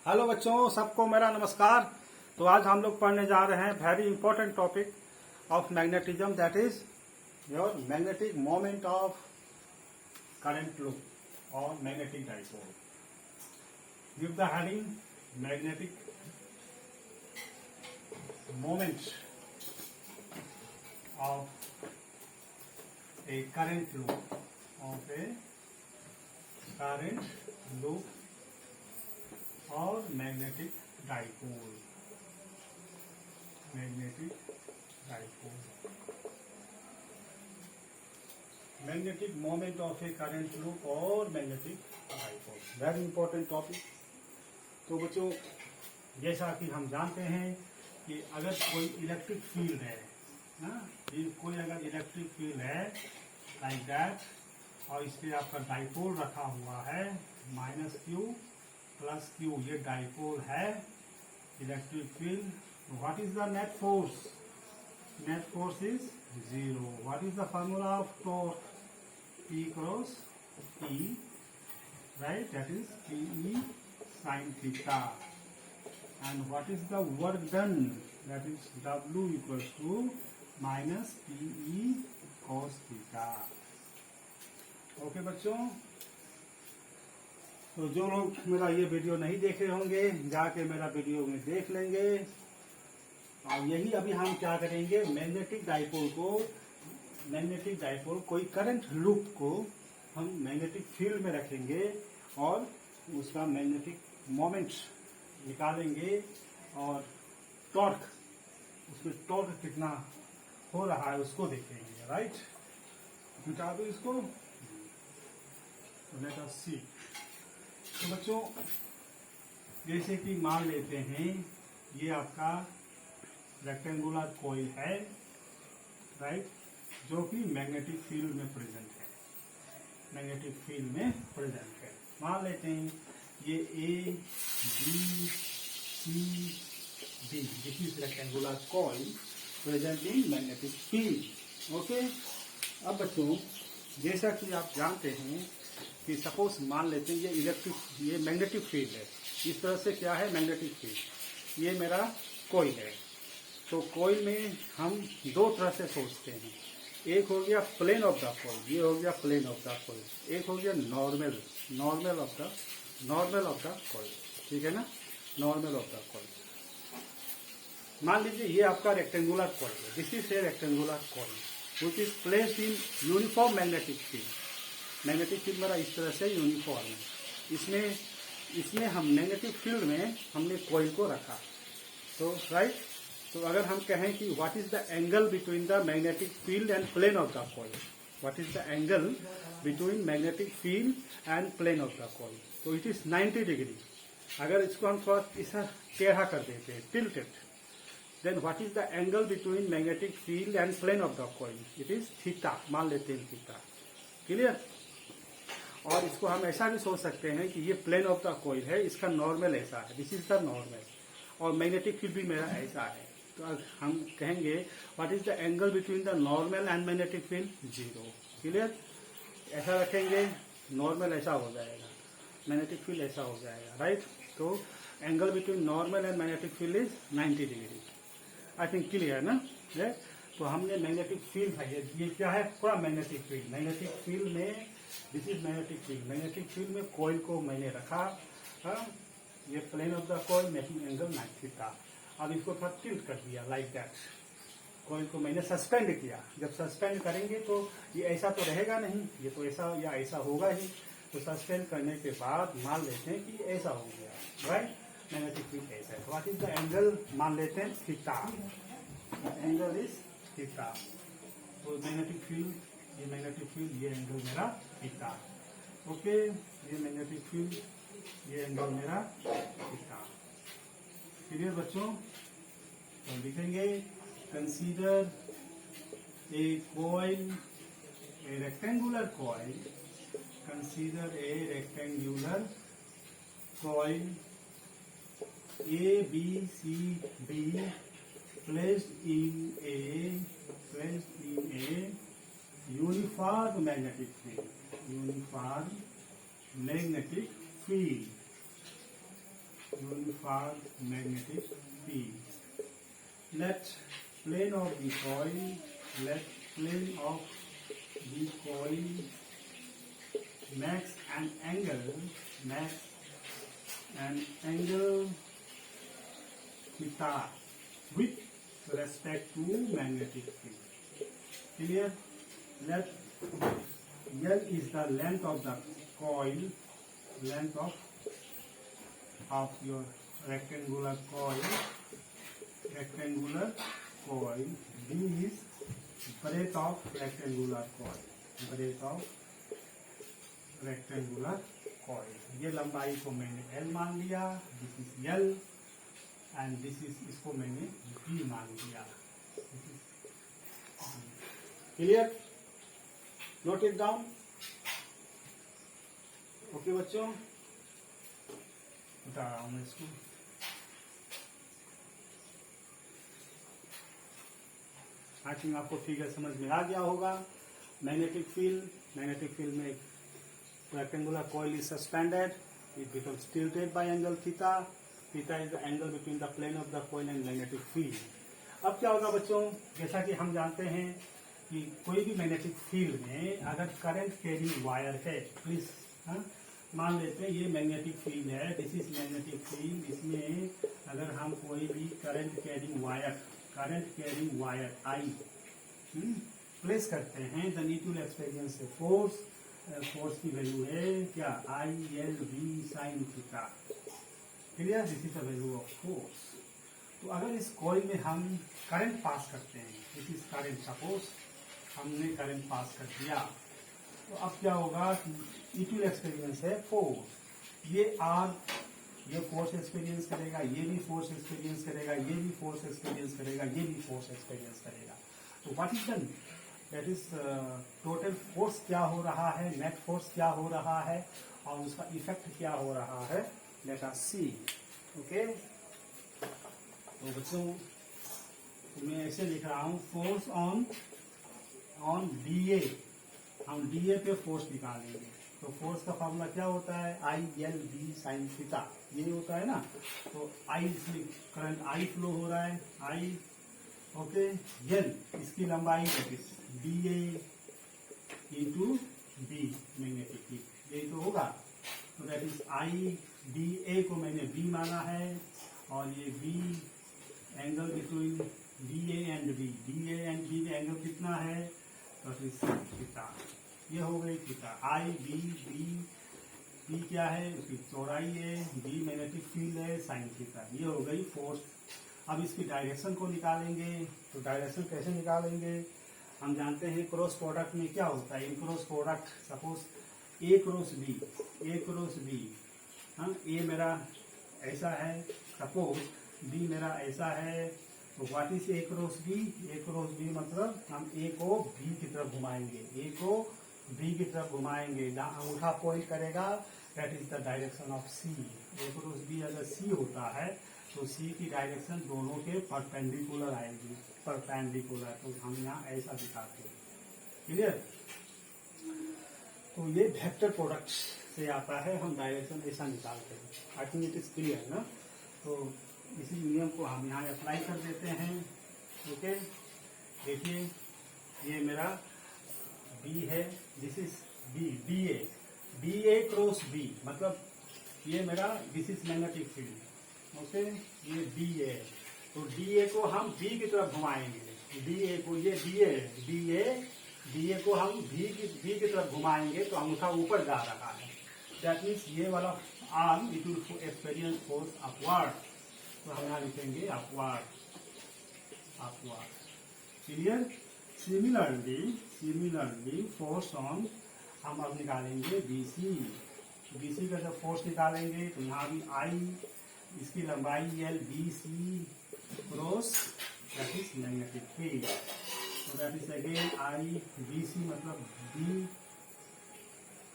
Hello बच्चों, सबको मेरा नमस्कार। तो आज हम लोग पढ़ने जा रहे हैं very important topic of magnetism, that is your magnetic moment of current loop और magnetic dipole. Give the heading magnetic moment of a current loop और magnetic dipole. Magnetic moment of a current loop और magnetic dipole, very important topic. तो बच्चों, जैसा कि हम जानते हैं कि अगर कोई इलेक्ट्रिक फील्ड है ना, कोई अगर इलेक्ट्रिक फील्ड है लाइक दैट, और इस पे आपका डाइपोल रखा हुआ है -q + q, ये डाइपोल है electric field. What is the net force? Net force is 0। What is the formula of torque? P × E, right? That is PE sin theta. And what is the work done? That is W = -PE cos theta. Okay बच्चों, तो जो लोग मेरा ये video नहीं देखे होंगे जाके मेरा वीडियो में देख लेंगे। और यही अभी हम क्या करेंगे, मैग्नेटिक डाइपोल कोई करंट लूप को हम मैग्नेटिक फील्ड में रखेंगे और उसका मैग्नेटिक मोमेंट निकालेंगे और टॉर्क, उसमें टॉर्क कितना हो रहा है उसको देखेंगे। राइट, मिटा दो इसको, लेट अस सी। तो बच्चों, जैसे कि मान लेते हैं ये आपका रेक्टेंगुलर कॉइल है, राइट, जो कि मैग्नेटिक फील्ड में प्रेजेंट है। मान लेते हैं ये A, B, C, D, this is rectangular coil present in magnetic field. Okay, अब बच्चों, जैसा कि आप जानते हैं कि सपोज मान लेते हैं ये मैग्नेटिक फील्ड है। इस तरह से क्या है मैग्नेटिक फील्ड, ये मेरा कॉइल है। तो कॉइल में हम दो तरह से सोचते हैं, एक हो गया प्लेन ऑफ द कॉइल, ये हो गया प्लेन ऑफ द कॉइल। एक हो गया नॉर्मल ऑफ द कॉइल, ठीक है ना, नॉर्मल ऑफ द कॉइल। मान लीजिए ये आपका रेक्टेंगुलर कॉइल है, this is a rectangular coil which is placed in uniform magnetic field. Magnetic field मेरा इस तरह से यूनिफॉर्म है। इसमें हम मैग्नेटिक फील्ड में हमने कॉइल को रखा। तो राइट, तो अगर हम कहें कि what is the angle between the magnetic field and plane of the coil, what is the angle between magnetic field and plane of the coil, तो इट इज 90 डिग्री। अगर इसको हम थोड़ा ऐसा टेढ़ा कर देते हैं, tilted, then what is the angle between magnetic field and plane of the coil? It is theta, मान लेते हैं थीटा। क्लियर? और इसको हम ऐसा भी सोच सकते हैं कि ये प्लेन ऑफ द कॉइल है, इसका नॉर्मल ऐसा है, दिस इज द नॉर्मल, और मैग्नेटिक फील्ड भी मेरा ऐसा है। तो हम कहेंगे what is the angle between the normal and magnetic field? 0। Clear? ऐसा रखेंगे, नॉर्मल ऐसा हो जाएगा, मैग्नेटिक फील्ड ऐसा हो जाएगा। राइट, तो angle between normal and magnetic field is 90 degree. I think clear ना? तो हमने मैग्नेटिक फील्ड है, ये क्या है, पूरा मैग्नेटिक फील्ड। मैग्नेटिक फील्ड में दिस इज मैग्नेटिक फील्ड में कॉइल को मैंने रखा, ये plane of the coil, making angle 90 theta. अब इसको थोड़ा टिल्ट कर दिया लाइक दैट, कॉइल को मैंने सस्पेंड किया। जब सस्पेंड करेंगे तो ये ऐसा तो रहेगा नहीं, ये तो ऐसा या ऐसा होगा ही। तो सस्पेंड करने के बाद मान लेते हैं कि ऐसा हो गया, राइट, मैग्नेटिक फील्ड ऐसा है। What is the angle? मान लेते हैं थीटा, एंगल इज थीटा। तो मैग्नेटिक फील्ड, ये एंगल मेरा थीटा। ओके, ये मैग्नेटिक फील्ड, ये एंगल मेरा थीटा। क्लियर बच्चों? तो लिखेंगे consider a coil, A rectangular coil, consider a rectangular coil ABCD placed in a uniform magnetic field, uniform magnetic field. Let plane of the coil makes an angle theta with respect to magnetic field. Clear? Let L is the length of the coil, length of your rectangular coil. B is breadth of rectangular coil. ये लंबाई को मैंने L मान लिया, this is L and this is, इसको मैंने B मान लिया. Clear? Note it down. Okay बच्चों, बता रहा हूं मैं इसको. आई थिंक आपको फिगर समझ में आ गया होगा. मैग्नेटिक फील्ड में rectangular coil is suspended. It becomes tilted by angle theta. Theta is the angle between the plane of the coil and magnetic field. अब क्या होगा बच्चों, जैसा कि हम जानते हैं कि कोई भी मैग्नेटिक फील्ड में अगर करंट कैरिंग वायर है, प्लीज मान लेते हैं ये मैग्नेटिक फील्ड है, दिस इज मैग्नेटिक फील्ड. इसमें अगर हम कोई भी current carrying wire I place करते हैं, the need to experience force की वैल्यू है क्या, ILV sin theta. Clear? This is the value of force. तो अगर इस कॉइल में हम करंट पास करते हैं, दिस इज करंट, सपोज हमने करंट पास कर दिया, तो अब क्या होगा, इट विल एक्सपीरियंस है फोर्स. ये फोर्स एक्सपीरियंस करेगा, ये भी फोर्स एक्सपीरियंस करेगा, ये भी फोर्स एक्सपीरियंस करेगा, ये भी फोर्स एक्सपीरियंस करेगा. तो what is done, that is total force क्या हो रहा है, नेट फोर्स क्या हो रहा है, और उसका इफेक्ट क्या हो रहा है, लेट अस सी. ओके, तो बच्चों मैं ऐसे लिख रहा हूं, फोर्स ऑन DA. हम DA पे फोर्स निकालेंगे, तो फोर्स का फॉर्मूला क्या होता है, ILV sin थीटा, ये होता है ना. तो I, इसमें करंट I फ्लो हो रहा है, I. ओके, L इसकी लंबाई DA into B magnetic field, यही तो होगा. तो दैट इज DA को मैंने B माना है, और ये B angle between DA and B में एंगल कितना है, तो थीटा. ये हो गई थीटा. B क्या है, उसकी चौड़ाई है, B मैग्नेटिक फील्ड है, साइन थीटा. ये हो गई फोर्स. अब इसकी डायरेक्शन को निकालेंगे, तो डायरेक्शन कैसे निकालेंगे, हम जानते हैं क्रॉस प्रोडक्ट में क्या होता है, इन cross product suppose A cross B, हाँ, A मेरा ऐसा है, सपोज B मेरा ऐसा है, तो what is A cross B मतलब हम A को B की तरफ घुमाएंगे, अंगूठा पॉइंट करेगा, that is the direction of C. A cross B अगर C होता है तो C की डायरेक्शन दोनों के परपेंडिकुलर आएगी, तो हम यहाँ ऐसा दिखाते हैं. क्लियर? तो ये वेक्टर प्रोडक्ट से आता है, हम डायरेक्शन ऐसा निकालते हैं. I think it is clear ना. तो इसी नियम को हम यहाँ अप्लाई कर देते हैं. ओके, देखिए ये मेरा B है, this is BA cross B, मतलब ये मेरा, this is magnetic field. Okay, ये DA, तो DA को हम B की तरफ घुमाएंगे, DA को, ये DA को हम B की तरफ घुमाएंगे, तो अंगूठा ऊपर जा रहा है, दैट मीन्स ये वाला arm it will experience force upward, तो हम यहाँ लिखेंगे upward. Clear? Similarly force on, हम अब निकालेंगे BC का जब फोर्स निकालेंगे, तो यहाँ भी I, इसकी लंबाई L, BC cross that is magnetic field. तो दैट इज अगेन BC मतलब B,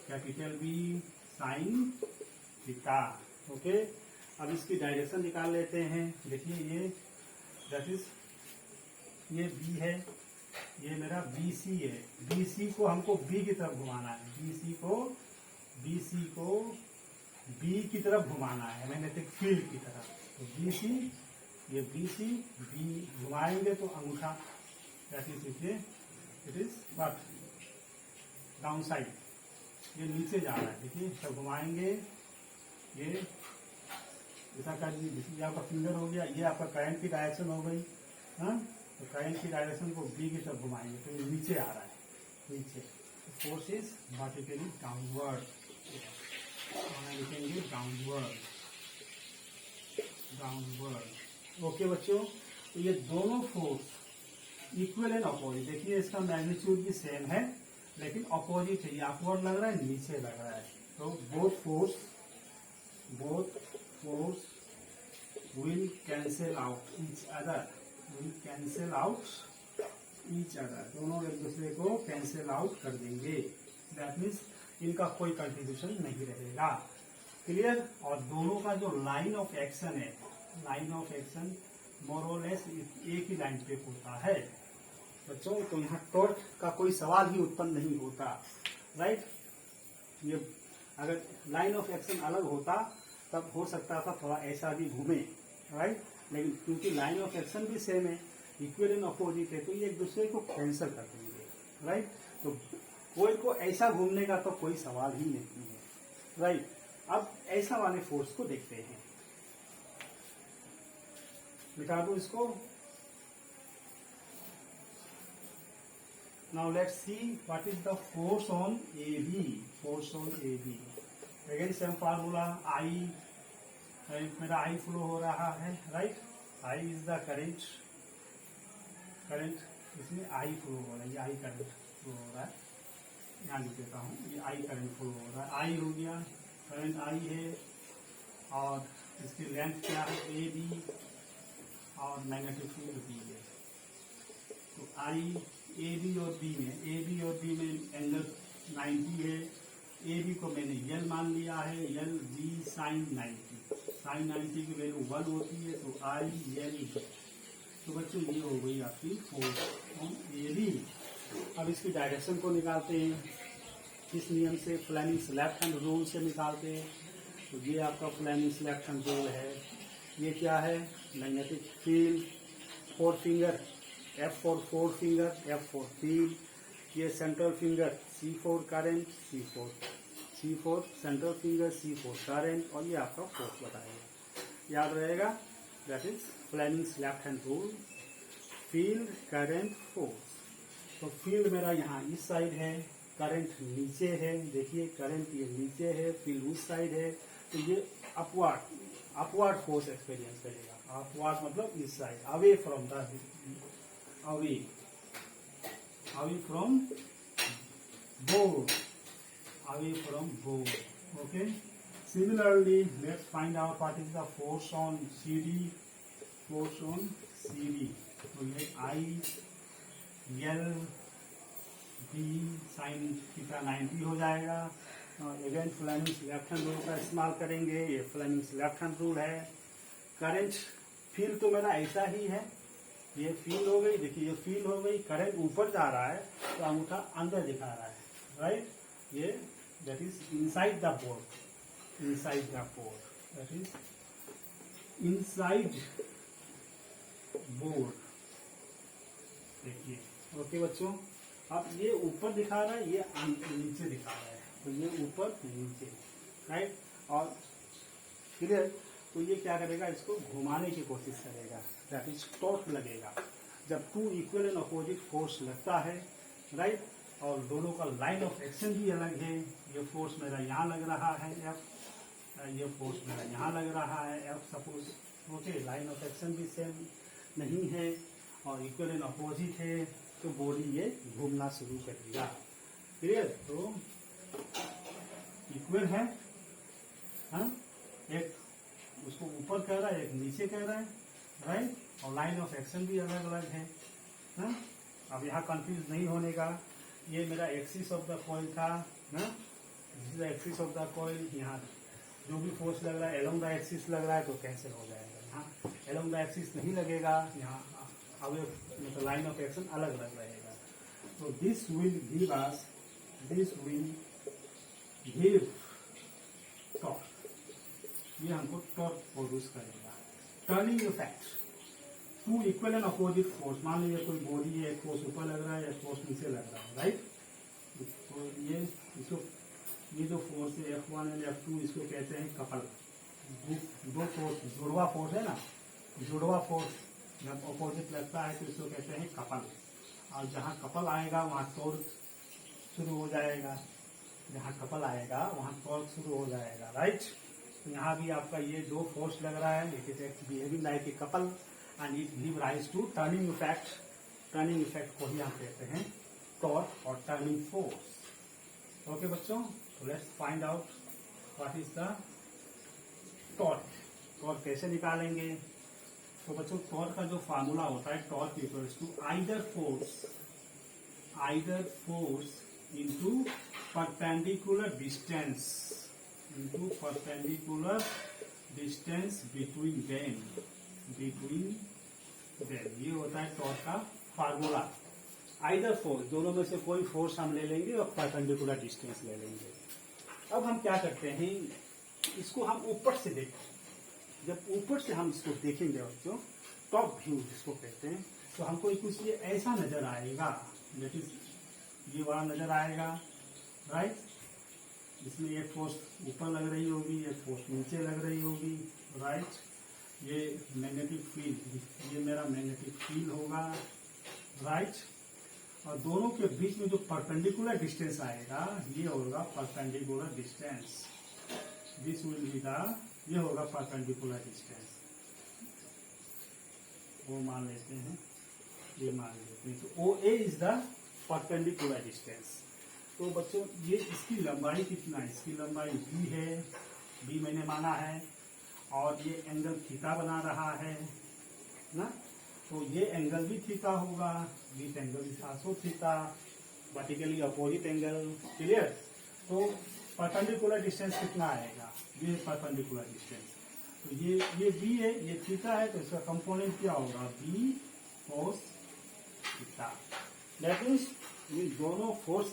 capital B sine theta. Okay, अब इसकी डायरेक्शन निकाल लेते हैं. देखिए ये दैट इज, ये B है, ये मेरा BC है. BC को हमको B की तरफ घुमाना है, BC को बी की तरफ घुमाना है, मैग्नेटिक फील्ड की तरफ। तो BC, ये BC, बी घुमाएंगे तो अंगूठा it is what down side, ये नीचे जा रहा है। देखिए सब घुमाएंगे, ये ऐसा कर दीजिए, ये आपका फिंगर हो गया, ये आपका करंट की डायरेक्शन हो गई। हाँ, तो करंट की डायरेक्शन को बी की तरफ घुमाएंगे तो ये नीचे आ रहा है, नीचे। फोर्स इज वर्टिकली डाउनवर्ड, लिखेंगे डाउनवर्ड, डाउनवर्ड। ओके बच्चों, तो ये दोनों फोर्स इक्वल एंड अपोजिट। देखिए इसका मैग्नीट्यूड भी सेम है लेकिन अपोजिट है, ये अपवर्ड लग रहा है, नीचे लग रहा है। तो both force will cancel out each other, दोनों एक दूसरे को कैंसिल आउट कर देंगे। दैट मीन्स इनका कोई कंट्रीब्यूशन नहीं रहेगा। क्लियर। और दोनों का जो लाइन ऑफ एक्शन है, लाइन ऑफ एक्शन मोर और लेस एक ही लाइन पे होता है बच्चों। तो यहाँ टॉर्क का कोई सवाल ही उत्पन्न नहीं होता, राइट। ये अगर लाइन ऑफ एक्शन अलग होता तब हो सकता था थोड़ा ऐसा भी घूमे, राइट। लेकिन क्योंकि लाइन ऑफ एक्शन भी सेम है, इक्वल एंड अपोजिट है, तो ये एक दूसरे को कैंसिल कर देंगे, राइट। तो कोई को ऐसा घूमने का तो कोई सवाल ही नहीं है, राइट। अब ऐसा वाले फोर्स को देखते हैं, दिखा दो इसको। Now let's see what is the force on AB. Force on AB. Again same formula. मेरा I flow हो रहा है, right? I is the current. इसमें I flow हो रहा है, ये I current flow हो रहा है। यहाँ लिख देता हूँ, ये I current flow हो रहा है। I हो गया, करंट I है और इसकी लेंथ क्या है AB और मैग्नेटिक फील्ड B है। तो I AB और B में एंगल 90 है। AB को मैंने L मान लिया है, L B साइन 90 की वैल्यू 1 होती है, तो I L B। तो बच्चों ये हो गई आपकी फोर्स ऑन AB। अब इसकी डायरेक्शन को निकालते हैं, किस नियम से? फ्लेमिंग्स लेफ्ट हैंड रूल से निकालते हैं। तो ये आपका फ्लेमिंग्स लेफ्ट हैंड रूल है। ये क्या है? Magnetic field, 4 finger, F for 4 finger, F for field. ये central finger C for current, C for central finger, C for current, और ये आपका फोर्स बताएगा, याद रहेगा। That is Fleming's left hand rule, field, current, force. तो field मेरा यहाँ इस साइड है, करंट नीचे है, देखिए करंट ये नीचे है, फील्ड उस साइड है। तो ये अपवर्ड फोर्स एक्सपीरियंस करेगा। अपवर्ड मतलब इस side, away from the away from board, okay. Similarly, let's find out what is the force on CD. तो ये I L B sin theta 90 हो जाएगा। Again Fleming's left hand rule का इस्तेमाल करेंगे, ये फ्लेमिंग्स लेफ्ट हैंड रूल है। Current field तो मेरा ऐसा ही है, ये फील हो गई, देखिए ये फील हो गई, करंट ऊपर जा रहा है तो अंगूठा अंदर दिखा रहा है, राइट। ये that is inside the board, that is inside board. देखिए, ओके बच्चों। अब ये ऊपर दिखा रहा है, ये नीचे दिखा रहा है, तो ये ऊपर नीचे, राइट। और क्लियर। तो ये क्या करेगा? इसको घुमाने की कोशिश करेगा, दैट इज टॉर्क लगेगा। जब 2 इक्वल एंड अपोजिट फोर्स लगता है, राइट, और दोनों का लाइन ऑफ एक्शन भी अलग है। ये फोर्स मेरा यहाँ लग रहा है F, ये फोर्स मेरा यहाँ लग रहा है F suppose, okay. Line of action भी सेम नहीं है और इक्वल एंड अपोजिट है, तो बॉडी ये घूमना शुरू करेगा। क्लियर। तो इक्वल है, हाँ, एक उसको ऊपर कह रहा है, एक नीचे कह रहा है, राइट। और लाइन ऑफ एक्शन भी अलग अलग है, हाँ? अब यहाँ कंफ्यूज नहीं होने का। ये मेरा एक्सिस ऑफ द कॉइल था, एक्सिस ऑफ द कॉइल। यहाँ जो भी फोर्स लग रहा है एलोंग द एक्सिस लग रहा है तो कैंसिल हो जाएगा। यहाँ एलोंग द एक्सिस नहीं लगेगा, यहाँ अवे मतलब लाइन ऑफ एक्शन अलग अलग रहेगा। तो दिस विल गिव टॉर्क, ये हमको टॉर्क प्रोड्यूस करेगा। Turning effect, two equal and opposite force, मान लीजिए कोई बॉडी है, एक फोर्स ऊपर लग रहा है, एक फोर्स नीचे लग रहा है, राइट। तो ये जो फोर्स है F1 एंड F2, इसको कहते हैं कपल। दो फोर्स, जुड़वा फोर्स है ना, जुड़वा फोर्स जब अपोजिट लगता है तो इसको कहते हैं कपल। और जहाँ कपल आएगा वहाँ टॉर्क शुरू हो जाएगा, जहाँ कपल आएगा वहाँ टॉर्क शुरू हो जाएगा, राइट। तो यहाँ भी आपका ये दो फोर्स लग रहा है, it is behaving like a couple and it give rise to turning effect. Turning effect को ही हम कहते हैं टॉर्क और टर्निंग फोर्स। ओके बच्चों, let's find out what is the torque. Torque कैसे निकालेंगे? तो बच्चों टॉर्क का जो फार्मूला होता है, torque equals to either force into perpendicular distance between them. ये होता है टॉर्क का फार्मूला। आइदर फोर्स, दोनों में से कोई फोर्स हम ले लेंगे और परपेंडिकुलर डिस्टेंस ले लेंगे। अब हम क्या करते हैं, इसको हम ऊपर से देखें। जब ऊपर से हम इसको देखेंगे बच्चों, टॉप व्यू जिसको कहते हैं, तो हमको कुछ ये ऐसा नजर आएगा, दैट इज ये वाला नजर आएगा, राइट। इसमें एक फोर्स ऊपर लग रही होगी, एक फोर्स नीचे लग रही होगी, राइट। ये मैग्नेटिक फील्ड, ये मेरा मैग्नेटिक फील्ड होगा, राइट। और दोनों के बीच में जो परपेंडिकुलर डिस्टेंस आएगा, ये होगा perpendicular distance. This will be the, ये होगा परपेंडिकुलर डिस्टेंस। वो मान लेते हैं, ये मान लेते हैं। तो ओ ए इज द परपेंडिकुलर डिस्टेंस। तो बच्चों ये इसकी लंबाई कितना है? इसकी लंबाई बी है, बी मैंने माना है, और ये एंगल थीटा बना रहा है ना, तो ये एंगल भी थीटा होगा, this angle is also theta, vertically opposite angle, clear. तो परपेंडिकुलर डिस्टेंस कितना आएगा? ये परपेंडिकुलर डिस्टेंस, तो ये बी है, ये थीटा है, तो इसका कंपोनेंट क्या होगा? B cos theta. That means इन दोनों फोर्स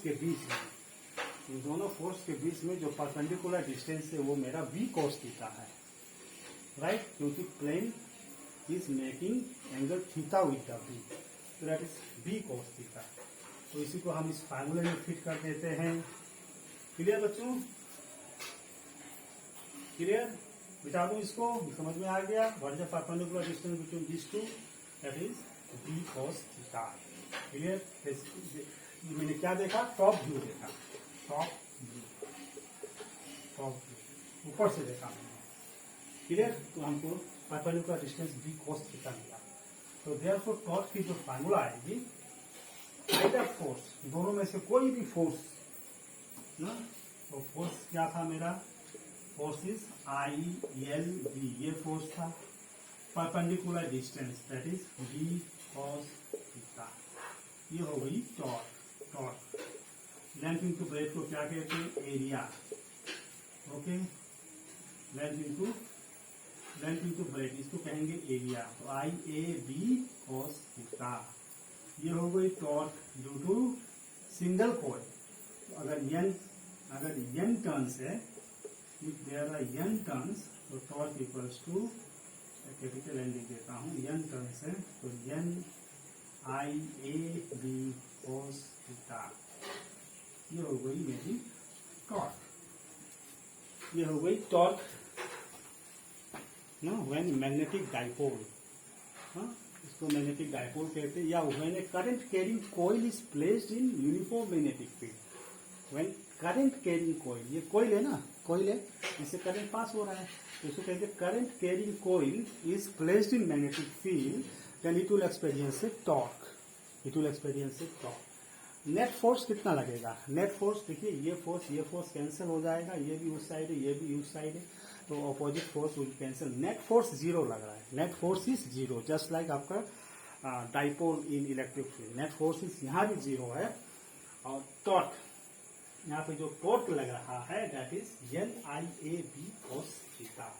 के बीच में जो परपेंडिकुलर डिस्टेंस है वो मेरा बी कोस थीटा है, राइट। क्योंकि plane is making angle theta with the B, that is B cos theta. तो इसी को हम इस फार्मूले में फिट कर देते हैं। क्लियर बच्चों? क्लियर? बिता दूं इसको, समझ में आ गया? What is the perpendicular distance between this two? That is B cos theta. Clear? मैंने क्या देखा? टॉप व्यू देखा, टॉप व्यू ऊपर से देखा मैंने, क्लियर। तो हमको perpendicular distance B cos theta मिला। तो देयरफॉर टॉर्क की जो फार्मूला आएगी, आइदर फोर्स, दोनों में से कोई भी फोर्स ना, तो फोर्स क्या था मेरा? Force is I L B, ये फोर्स था। Perpendicular distance that is B cos theta, ये हो गई टॉर्क। लेंथ इंटू ब्रेथ को क्या कहते हैं? Area, okay. Length into breadth, इसको कहेंगे एरिया। तो I A B cos theta, ये हो गई torque due to single coil. तो अगर n टर्न्स है, if there are n turns, तो torque equals to, capital N लिख देता हूँ, n टर्न्स है तो n I A B cos theta, ये हो गई मेरी टॉर्क। ये हो गई टॉर्क ना, व्हेन मैग्नेटिक डाइपोल, इसको मैग्नेटिक डाइपोल कहते हैं, या when A current carrying coil is placed in uniform magnetic field. When current carrying coil, ये कॉइल है ना, कॉइल है, इससे करंट पास हो रहा है, तो इसको कहते हैं current carrying coil is placed in magnetic field, then it will experience a torque. Net force कितना लगेगा? नेट फोर्स देखिए, ये फोर्स कैंसिल हो जाएगा, ये भी उस साइड है, ये भी उस साइड है, तो opposite force will cancel. Net force zero लग रहा है, net force is zero, just like आपका dipole in electric field, net force is यहाँ भी जीरो है। और टॉर्क, यहाँ पे जो टॉर्क लग रहा है that is N I A B cos theta.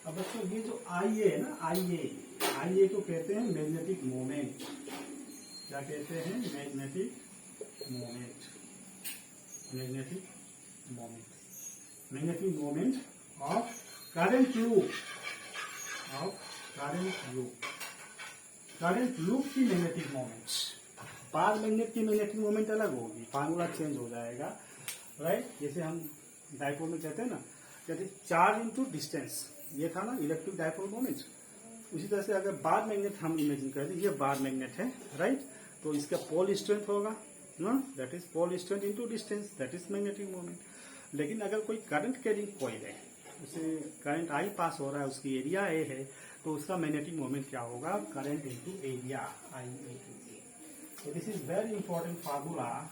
अब बच्चों ये जो आई ए है ना, आई ए को कहते हैं मैग्नेटिक मोमेंट। क्या कहते हैं? Magnetic moment of current loop current loop की मैग्नेटिक मोमेंट, बार मैग्नेट की मैग्नेटिक मोमेंट अलग होगी, फार्मूला चेंज हो जाएगा, राइट। जैसे हम डाइपोल में कहते हैं ना, कहते चार्ज इनटू डिस्टेंस, ये था ना इलेक्ट्रिक डाइपोल मोमेंट। उसी तरह से अगर बार मैग्नेट हम इमेजिन करें, ये बार मैग्नेट है, राइट, तो इसका पोल स्ट्रेंथ होगा ना, that is pole strength into distance, that is magnetic moment. लेकिन अगर कोई करंट कैरिंग कॉइल है, उसे करंट आई पास हो रहा है, उसकी एरिया ए है, तो उसका मैग्नेटिक मोमेंट क्या होगा, current into area, I into A. So this is very important formula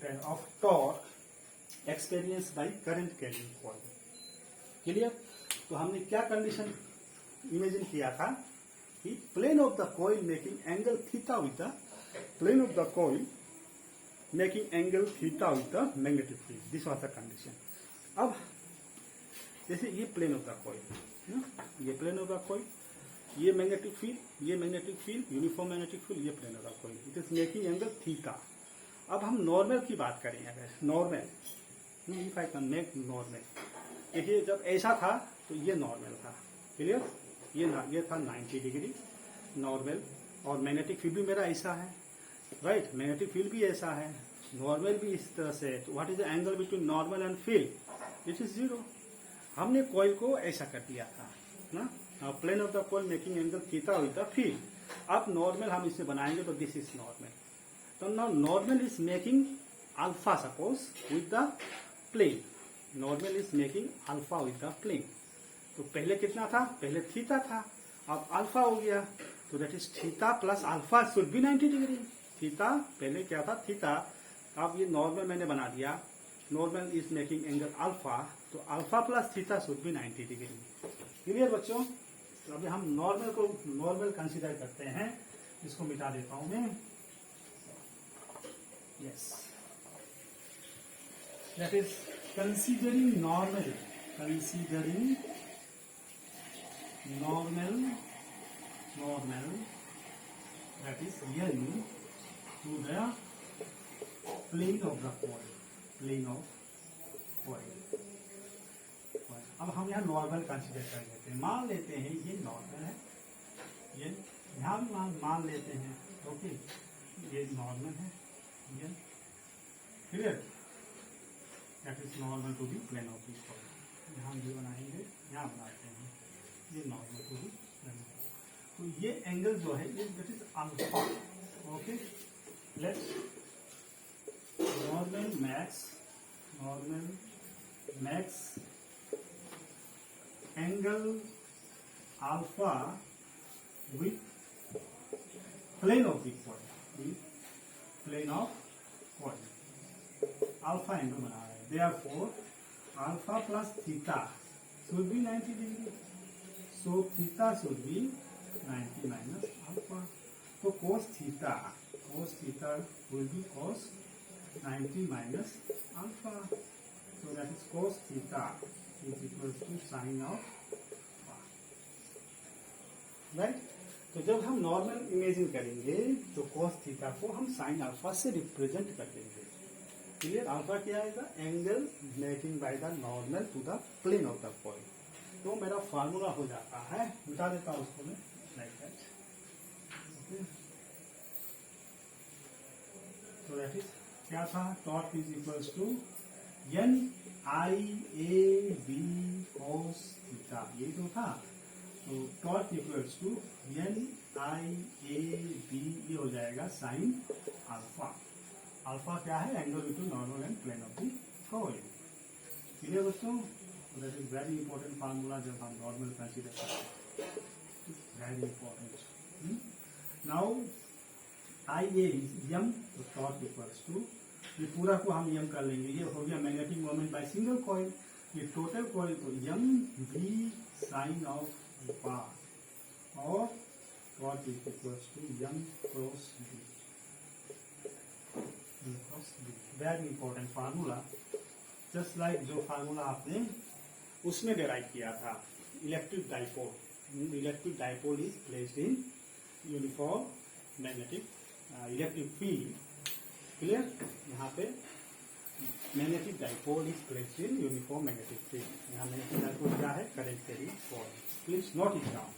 then of torque experienced by current carrying coil. Clear? तो हमने क्या कंडीशन इमेजिन किया था कि plane of the coil making angle theta with the plane of the coil making angle theta with the magnetic field, this was the condition. अब जैसे ये plane of the coil, ये प्लेन ऑफ द कॉइल, ये magnetic field uniform magnetic field, ये plane of the coil, it is making angle theta. अब हम normal की बात करें, अगर normal, if I can make normal, देखिए जब ऐसा था तो ये नॉर्मल था, क्लियर, ये था 90 डिग्री नॉर्मल, और मैग्नेटिक फील्ड भी मेरा ऐसा है, राइट, मैग्नेटिक फील्ड भी ऐसा है, नॉर्मल भी इस तरह से है, तो what is the angle between normal and field, it is zero. हमने कॉइल को ऐसा कर दिया था ना, plane of the coil making angle theta with the field. अब नॉर्मल हम इसमें बनाएंगे तो दिस इज नॉर्मल, तो now normal is making alpha suppose with the plane, normal is making alpha with the plane. तो पहले कितना था, पहले थीटा था, अब अल्फा हो गया, तो that is theta plus alpha should be 90 degree. Theta पहले क्या था, थीटा, अब ये नॉर्मल मैंने बना दिया, normal is making angle alpha, तो alpha plus theta should be 90 degree. Clear बच्चों? तो अभी हम नॉर्मल को नॉर्मल कंसीडर करते हैं, इसको मिटा देता हूं मैं, yes, that is considering normal that is L to the plane of the coil, अब हम यहाँ नॉर्मल कंसीडर कर लेते हैं, मान लेते हैं ये नॉर्मल है, ये यहाँ भी मान लेते हैं, ओके, ये नॉर्मल है, ये clear, that is normal to the plane of this coil. यहाँ भी बनाएंगे, यहाँ बनाते हैं, ये नॉर्मल टू दी प्लेन, तो ये एंगल जो है ये that is alpha, okay, let's normal max angle alpha with plane of the coil, alpha angle बना रहे हैं, therefore alpha plus theta should be 90 degree, so theta should be 90 minus alpha, so cos theta will be cos 90 minus alpha, so that is cos theta is equal to sin of, right. तो जब हम normal imagine करेंगे तो cos theta को हम sin alpha से represent कर देंगे, क्लियर। अल्फा क्या आएगा, angle making by the normal to the plane of the coil, तो मेरा फार्मूला हो जाता है, मिटा देता हूं उसको मैं, लाइक दैट, ओके। तो दैट इज क्या था, torque is equals to NIAB cos theta, ये जो था, तो टॉर्क इक्वल्स टू NIAB, ये हो जाएगा साइन अल्फा। अल्फा क्या है, angle between normal and plane of the coil, clear दोस्तों। That is very important formula जब हम नॉर्मल कंसीडर करते हैं, very important. Now IA is M, तो टॉर्क इक्वल्स टू, ये पूरा को हम M कर लेंगे, ये हो गया magnetic moment by single coil, ये टोटल कॉइल को MV साइन ऑफ अल्फा, और torque is equals to M cross B, very important formula, just like जो फार्मूला आपने उसमें डेराइव किया था, electric dipole is placed in uniform magnetic electric field, clear. यहाँ पे magnetic dipole is placed in uniform magnetic field. यहाँ magnetic dipole क्या है? Current carrying coil. Please note it down.